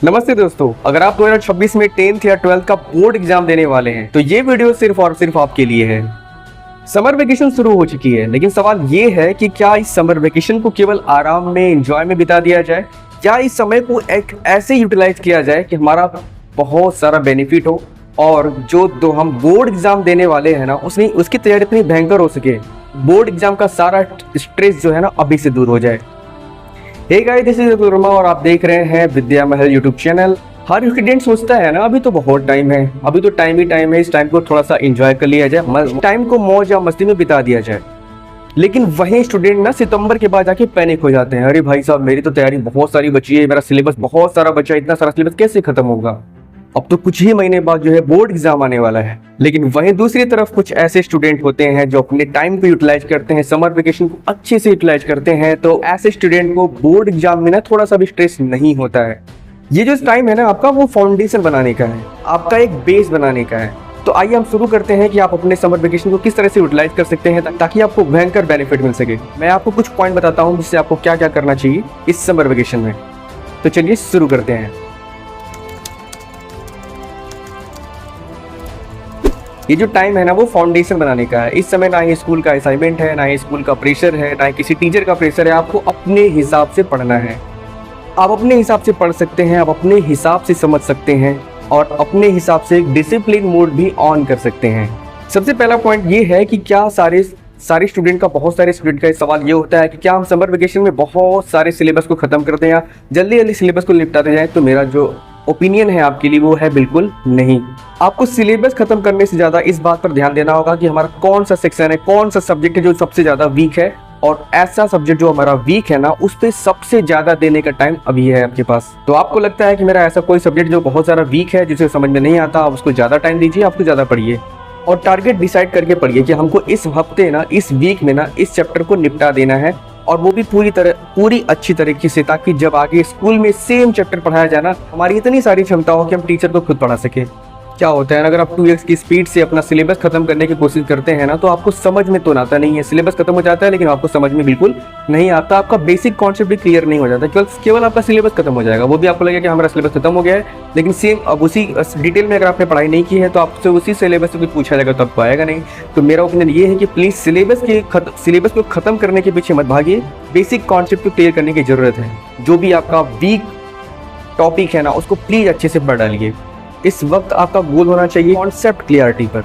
नमस्ते दोस्तों, अगर आप 2026 में 10th या 12th का बोर्ड एग्जाम देने वाले हैं तो ये वीडियो सिर्फ और सिर्फ आपके लिए है। समर वेकेशन शुरू हो चुकी है, लेकिन सवाल ये है कि क्या इस समर वेकेशन को केवल आराम में एंजॉय में बिता दिया जाए या इस समय को एक ऐसे यूटिलाइज किया जाए कि हमारा बहुत सारा बेनिफिट हो और जो हम बोर्ड एग्जाम देने वाले हैं ना उसकी तैयारी इतनी भयंकर हो सके, बोर्ड एग्जाम का सारा स्ट्रेस जो है ना अभी से दूर हो जाए। Hey guys, this is Verma और आप देख रहे हैं विद्या महल यूट्यूब चैनल। हर स्टूडेंट सोचता है ना अभी तो बहुत टाइम है, अभी तो टाइम ही टाइम है, इस टाइम को थोड़ा सा एंजॉय कर लिया जाए, टाइम को मौज या मस्ती में बिता दिया जाए। लेकिन वही स्टूडेंट ना सितंबर के बाद जाके पैनिक हो जाते हैं, अरे भाई साहब मेरी तो तैयारी बहुत सारी बची है, मेरा सिलेबस बहुत सारा बचा है, इतना सारा सिलेबस कैसे खत्म होगा, अब तो कुछ ही महीने बाद जो है बोर्ड एग्जाम आने वाला है। लेकिन वहीं दूसरी तरफ कुछ ऐसे स्टूडेंट होते हैं जो अपने टाइम को यूटिलाइज करते हैं, समर वेकेशन को अच्छे से यूटिलाइज करते हैं, तो ऐसे स्टूडेंट को बोर्ड एग्जाम में ना थोड़ा सा भी स्ट्रेस नहीं होता है। ये जो टाइम है ना आपका, वो फाउंडेशन बनाने का है, आपका एक बेस बनाने का है। तो आइए हम शुरू करते हैं कि आप अपने समर वेकेशन को किस तरह से यूटिलाइज कर सकते हैं ताकि आपको भयंकर बेनिफिट मिल सके। मैं आपको कुछ पॉइंट बताता हूँ जिससे आपको क्या क्या करना चाहिए इस समर वेकेशन में। तो चलिए शुरू करते हैं। ये जो टाइम है ना वो फाउंडेशन बनाने का है। इस समय ना ही स्कूल का असाइनमेंट है, ना ही स्कूल का प्रेशर है, ना ही किसी टीचर का प्रेशर है। आपको अपने हिसाब से पढ़ना है, आप अपने हिसाब से पढ़ सकते हैं, आप अपने हिसाब से समझ सकते हैं और अपने हिसाब से एक डिसिप्लिन मोड भी ऑन कर सकते हैं। सबसे पहला पॉइंट ये है कि क्या सारे स्टूडेंट का, बहुत सारे स्टूडेंट का सवाल ये होता है कि क्या हम समर वेकेशन में बहुत सारे सिलेबस को खत्म करते हैं या जल्दी जल्दी सिलेबस को निपटाते जाएं। तो मेरा जो ओपिनियन है आपके लिए वो है बिल्कुल नहीं। आपको सिलेबस खत्म करने से ज्यादा इस बात पर ध्यान देना होगा कि हमारा कौन सा सेक्शन है, कौन सा सब्जेक्ट है जो सबसे ज्यादा वीक है, और ऐसा सब्जेक्ट जो हमारा वीक है ना उस पे सबसे ज्यादा देने का टाइम अभी है आपके पास। तो आपको लगता है कि मेरा ऐसा कोई सब्जेक्ट जो बहुत सारा वीक है, जिसे समझ में नहीं आता, आप उसको ज्यादा टाइम दीजिए, आपको ज्यादा पढ़िए और टारगेट डिसाइड करके पढ़िए कि हमको इस हफ्ते ना, इस वीक में ना इस चैप्टर को निपटा देना है, और वो भी पूरी अच्छी तरीके से, ताकि जब आगे स्कूल में सेम चैप्टर पढ़ाया जाए ना हमारी इतनी सारी क्षमता हो कि हम टीचर को खुद पढ़ा सके। क्या होता है अगर आप 2x की स्पीड से अपना सिलेबस खत्म करने की कोशिश करते हैं ना तो आपको समझ में तो आता नहीं है, सिलेबस खत्म हो जाता है लेकिन आपको समझ में बिल्कुल नहीं आता, आपका बेसिक कॉन्सेप्ट भी क्लियर नहीं हो जाता, केवल आपका सिलेबस खत्म हो जाएगा। वो भी आपको लगेगा कि हमारा सिलेबस खत्म हो गया है, लेकिन सेम अब उसी डिटेल में अगर आपने पढ़ाई नहीं की है तो आपसे उसी सिलेबस से कुछ पूछा जाएगा तो आपको आएगा नहीं। तो मेरा ओपिनियन ये है कि प्लीज सिलेबस को खत्म करने के पीछे मत भागिए, बेसिक कॉन्सेप्ट को क्लियर करने की जरूरत है। जो भी आपका वीक टॉपिक है ना उसको प्लीज अच्छे से पढ़ डालिए। इस वक्त आपका गोल होना चाहिए कॉन्सेप्ट क्लियरिटी पर,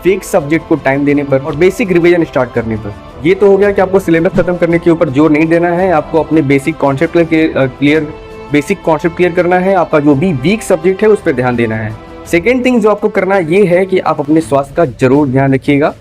वीक सब्जेक्ट को टाइम देने पर और बेसिक रिवीजन स्टार्ट करने पर। ये तो हो गया कि आपको सिलेबस खत्म करने के ऊपर जोर नहीं देना है, आपको अपने बेसिक कॉन्सेप्ट क्लियर करना है, आपका जो भी वीक सब्जेक्ट है उस पर ध्यान देना है। सेकेंड थिंग जो आपको करना ये है कि आप अपने स्वास्थ्य का जरूर ध्यान रखिएगा।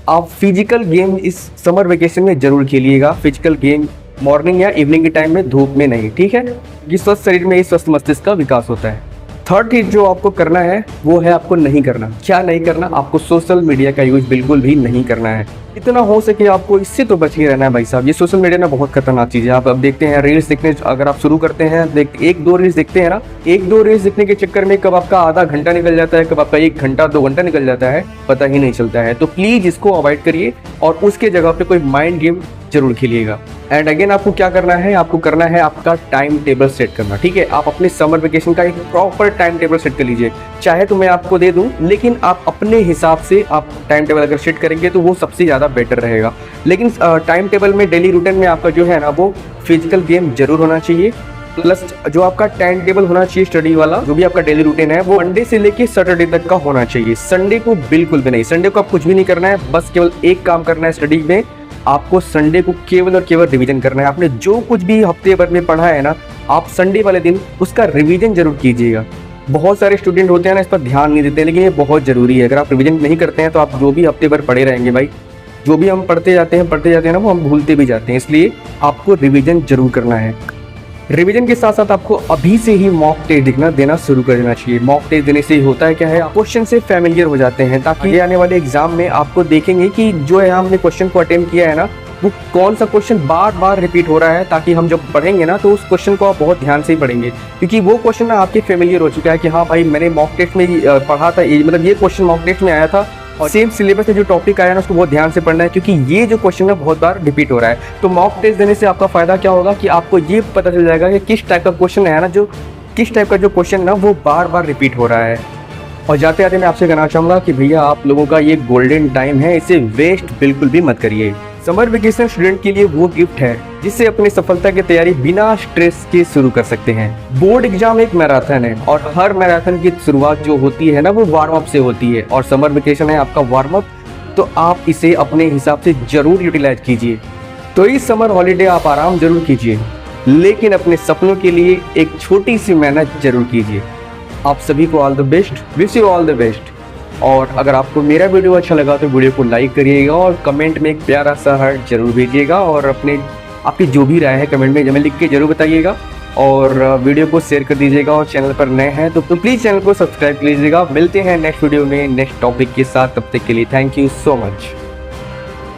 आप फिजिकल गेम इस समर वेकेशन में जरूर खेलिएगा, फिजिकल गेम मॉर्निंग या इवनिंग के टाइम में, धूप में नहीं, ठीक है। ये स्वस्थ शरीर में ही स्वस्थ मस्तिष्क का विकास होता है। थर्ड चीज जो आपको करना है वो है आपको नहीं करना। क्या नहीं करना? आपको सोशल मीडिया का यूज बिल्कुल भी नहीं करना है। इतना हो सके आपको इससे तो बच के रहना है भाई साहब। ये सोशल मीडिया ना बहुत खतरनाक चीज है। आप अब देखते हैं रील्स देखने, अगर आप शुरू करते हैं एक दो रील्स देखते हैं ना, एक दो रील्स देखने के चक्कर में कब आपका आधा घंटा निकल जाता है, कब आपका 1 घंटा 2 घंटा निकल जाता है, पता ही नहीं चलता है। तो प्लीज इसको अवॉइड करिए और उसके जगह पे कोई माइंड गेम जरूर खेलिएगा। एंड अगेन आपको क्या करना है, आपको करना है आपका टाइम टेबल सेट करना, ठीक है। आप अपने समर वेकेशन का एक प्रॉपर टाइम टेबल सेट कर लीजिए। चाहे तो मैं आपको दे दूं, लेकिन आप अपने हिसाब से आप टाइम टेबल अगर सेट करेंगे तो वो सबसे ज़्यादा बेटर रहेगा। लेकिन टाइम टेबल में, डेली रूटीन में आपका जो है ना वो फिजिकल गेम जरूर होना चाहिए, प्लस जो आपका टाइम टेबल होना चाहिए स्टडी वाला, जो भी आपका डेली रूटीन है वो मंडे से लेके सैटरडे तक का होना चाहिए। संडे को बिल्कुल भी नहीं, संडे को आप कुछ भी नहीं करना है, बस केवल एक काम करना है स्टडी में। आपको संडे को केवल और केवल रिवीजन करना है। आपने जो कुछ भी हफ्ते भर में पढ़ा है ना, आप संडे वाले दिन उसका रिवीजन जरूर कीजिएगा। बहुत सारे स्टूडेंट होते हैं ना इस पर ध्यान नहीं देते, लेकिन ये बहुत जरूरी है। अगर आप रिवीजन नहीं करते हैं तो आप जो भी हफ्ते भर पढ़े रहेंगे भाई, जो भी हम पढ़ते जाते हैं ना वो हम भूलते भी जाते हैं। इसलिए आपको रिवीजन जरूर करना है। रिवीजन के साथ साथ आपको अभी से ही मॉक टेस्ट देना शुरू कर देना चाहिए। मॉक टेस्ट देने से होता है क्या है, आप क्वेश्चन से फैमिलियर हो जाते हैं, ताकि आने वाले एग्जाम में आपको देखेंगे कि जो है हमने क्वेश्चन को अटेम्प्ट किया है ना वो कौन सा क्वेश्चन बार बार रिपीट हो रहा है, ताकि हम जब पढ़ेंगे ना तो उस क्वेश्चन को आप बहुत ध्यान से ही पढ़ेंगे, क्योंकि वो क्वेश्चन ना आपके फेमिलियर हो चुका है कि हाँ भाई मैंने मॉक टेस्ट में पढ़ा था, मतलब ये क्वेश्चन मॉक टेस्ट में आया था और सेम सिलेबस में जो टॉपिक आया ना उसको बहुत ध्यान से पढ़ना है, क्योंकि ये जो क्वेश्चन है बहुत बार रिपीट हो रहा है। तो मॉक टेस्ट देने से आपका फायदा क्या होगा कि आपको ये पता चल जाएगा कि किस टाइप का क्वेश्चन है ना जो किस टाइप का जो क्वेश्चन ना वो बार बार रिपीट हो रहा है। और जाते जाते मैं आपसे कहना चाहूँगा कि भैया आप लोगों का ये गोल्डन टाइम है, इसे वेस्ट बिल्कुल भी मत करिए। समर वेकेशन स्टूडेंट के लिए वो गिफ्ट है जिससे अपनी सफलता की तैयारी बिना स्ट्रेस के शुरू कर सकते हैं। बोर्ड एग्जाम एक मैराथन है और हर मैराथन की शुरुआत जो होती है ना वो वार्म अप से होती है, और समर वेकेशन है आपका वार्म अप, तो आप इसे अपने हिसाब से जरूर यूटिलाइज कीजिए। तो इस समर हॉलीडे आप आराम जरूर कीजिए, लेकिन अपने सपनों के लिए एक छोटी सी मेहनत जरूर कीजिए। आप सभी को all the best, wish you all the best. और अगर आपको मेरा वीडियो अच्छा लगा तो वीडियो को लाइक करिएगा और कमेंट में एक प्यारा सा हार्ट जरूर भेजिएगा, और आपकी जो भी राय है कमेंट में हमें लिख के जरूर बताइएगा, और वीडियो को शेयर कर दीजिएगा। और चैनल पर नए हैं तो प्लीज़ चैनल को सब्सक्राइब कर लीजिएगा। मिलते हैं नेक्स्ट वीडियो में नेक्स्ट टॉपिक के साथ, तब तक के लिए थैंक यू सो मच।